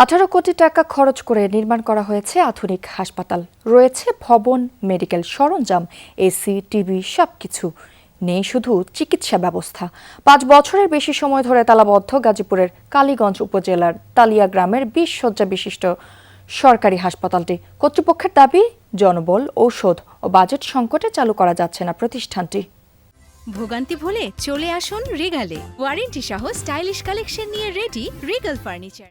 18 কোটি টাকা খরচ করে নির্মাণ করা হয়েছে আধুনিক হাসপাতাল। রয়েছে ভবন, মেডিকেল সরঞ্জাম, এসি, টিভি, সবকিছু। নেই শুধু চিকিৎসা ব্যবস্থা। 5 বছরের বেশি সময় ধরে তালাবদ্ধ গাজীপুরের কালীগঞ্জ উপজেলার তালিয়া গ্রামের 20 শয্যা বিশিষ্ট সরকারি হাসপাতালটি। কর্তৃপক্ষের দাবি, জনবল, ঔষধ ও বাজেট সংকটে চালু করা যাচ্ছে না প্রতিষ্ঠানটি। ভোগান্তি ভুলে চলে আসুন রিগালে। ওয়ারেন্টি সহ স্টাইলিশ কালেকশন নিয়ে রেডি রিগাল ফার্নিচার।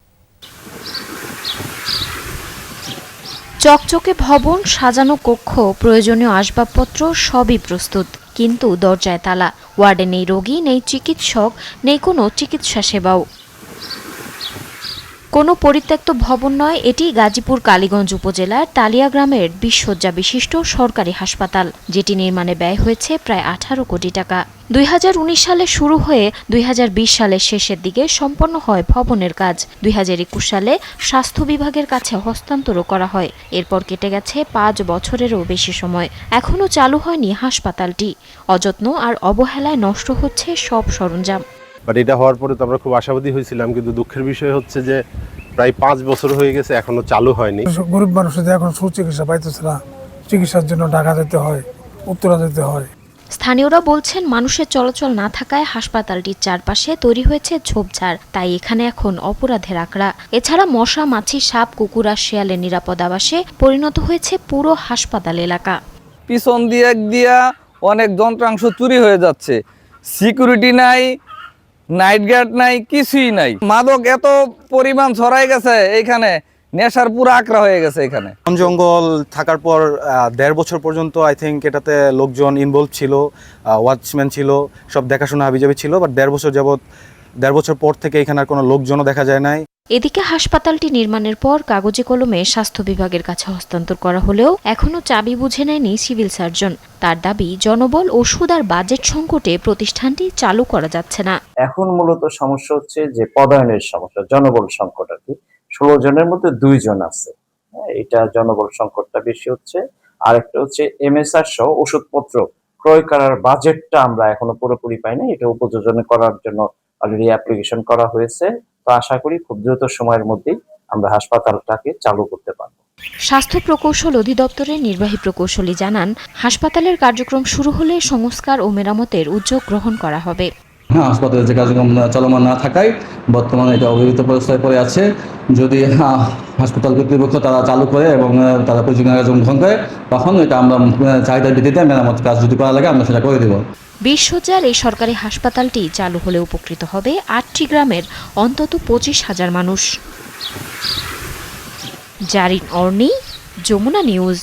চকচকে ভবন, সাজানো কক্ষ, প্রয়োজনীয় আসবাবপত্র সবই প্রস্তুত, কিন্তু দরজায় তালা। ওয়ার্ডে নেই রোগী, নেই চিকিৎসক, নেই কোনো চিকিৎসা সেবাও। কোনো পরিত্যক্ত ভবন নয়, এটি গাজীপুর কালীগঞ্জ উপজেলার তালিয়া গ্রামের 20 শয্যা বিশিষ্ট সরকারি হাসপাতাল, যেটি নির্মাণে ব্যয় হয়েছে প্রায় 18 কোটি টাকা। 2019 সালে শুরু হয়ে 2020 সালের শেষের দিকে সম্পন্ন হয় ভবনের কাজ। 2021 সালে স্বাস্থ্য বিভাগের কাছে হস্তান্তরও করা হয়। এরপর কেটে গেছে 5 বছরেরও বেশি সময়। এখনও চালু হয়নি হাসপাতালটি। অযত্ন আর অবহেলায় নষ্ট হচ্ছে সব সরঞ্জাম। বাট এটা হওয়ার পরে তো আমরা খুব আশাবাদী হয়েছিলাম, কিন্তু দুঃখের বিষয় হচ্ছে যে প্রায় 5 বছর হয়ে গেছে, এখনো চালু হয়নি। গরিব মানুষদের এখন সুচিকিৎসা পাইতেছে না। চিকিৎসার জন্য ঢাকা যেতে হয়, উত্তরা যেতে হয়। স্থানীয়রা বলছেন, মানুষের চলাচল না থাকায় হাসপাতালটির চারপাশে তৈরি হয়েছে ঝোপঝাড়, তাই এখানে এখন অপরাধের আখড়া। এছাড়া মশা, মাছি, সাপ, কুকুর আর শেয়ালের নিরাপদ আবাসে পরিণত হয়েছে পুরো হাসপাতাল এলাকা। পিছন দিয়া অনেক যন্ত্রাংশ চুরি হয়ে যাচ্ছে। সিকিউরিটি নাই, নাইট গার্ড নাই, কিছুই নাই। মাদক এত পরিমাণ ছড়াই গেছে এইখানে, নেশার পুরো আকড়া হয়ে গেছে এখানে। বন জঙ্গল থাকার পর 1.5 বছর পর্যন্ত আই থিঙ্ক এটাতে লোকজন ইনভলভ ছিল, ওয়াচম্যান ছিল, সব দেখাশোনা হাবিজাবি ছিল। বাট 1.5 বছর পর থেকে এখানে আর কোনো লোকজনও দেখা যায় নাই। এদিকে হাসপাতালটি নির্মাণের পর কাগজে কলমে স্বাস্থ্য বিভাগের কাছে হস্তান্তর করা হলেও এখনও চাবি বুঝে নেয়নি সিভিল সার্জন। তার দাবি, জনবল, ওষুধ আর বাজেট সংকটে প্রতিষ্ঠানটি চালু করা যাচ্ছে না। এখন মূলত সমস্যা হচ্ছে যে পদায়নের সমস্যা, জনবল সংকট আর কি। 16 জনের মধ্যে 2 জন আছে। এটা জনবল সংকটটা বেশি হচ্ছে। আর একটা হচ্ছে MSR সহ ওষুধপত্র ক্রয় করার বাজেটটা আমরা এখনো পুরোপুরি পাই না। এটা উপযোজন করার জন্য অলরেডি অ্যাপ্লিকেশন করা হয়েছে। তো আশা করি খুব দ্রুত সময়ের মধ্যেই আমরা হাসপাতালটাকে চালু করতে পারব। স্বাস্থ্য প্রকৌশল অধিদপ্তরের নির্বাহী প্রকৌশলী জানান, হাসপাতালের কার্যক্রম শুরু হলে সংস্কার ও মেরামতের উদ্যোগ গ্রহণ করা হবে। হাসপাতালের যে কার্যক্রম চলমান না থাকায় বর্তমানে এটা অবহেলিত অবস্থায় পড়ে আছে। যদি হাসপাতাল কর্তৃপক্ষ তারা চালু করে এবং তারা প্রয়োজনীয় কার্যক্রম গ্রহণ করে, তখন এটা আমরা চাহিদার ভিত্তিতে মেরামত কাজ যদি করা লাগে আমরা সেটা করে দেব। 20 শয্যার এই সরকারি হাসপাতালটি চালু হলে উপকৃত হবে 8টি গ্রামের অন্তত 25,000 মানুষ। জারিন অর্নি, যমুনা নিউজ।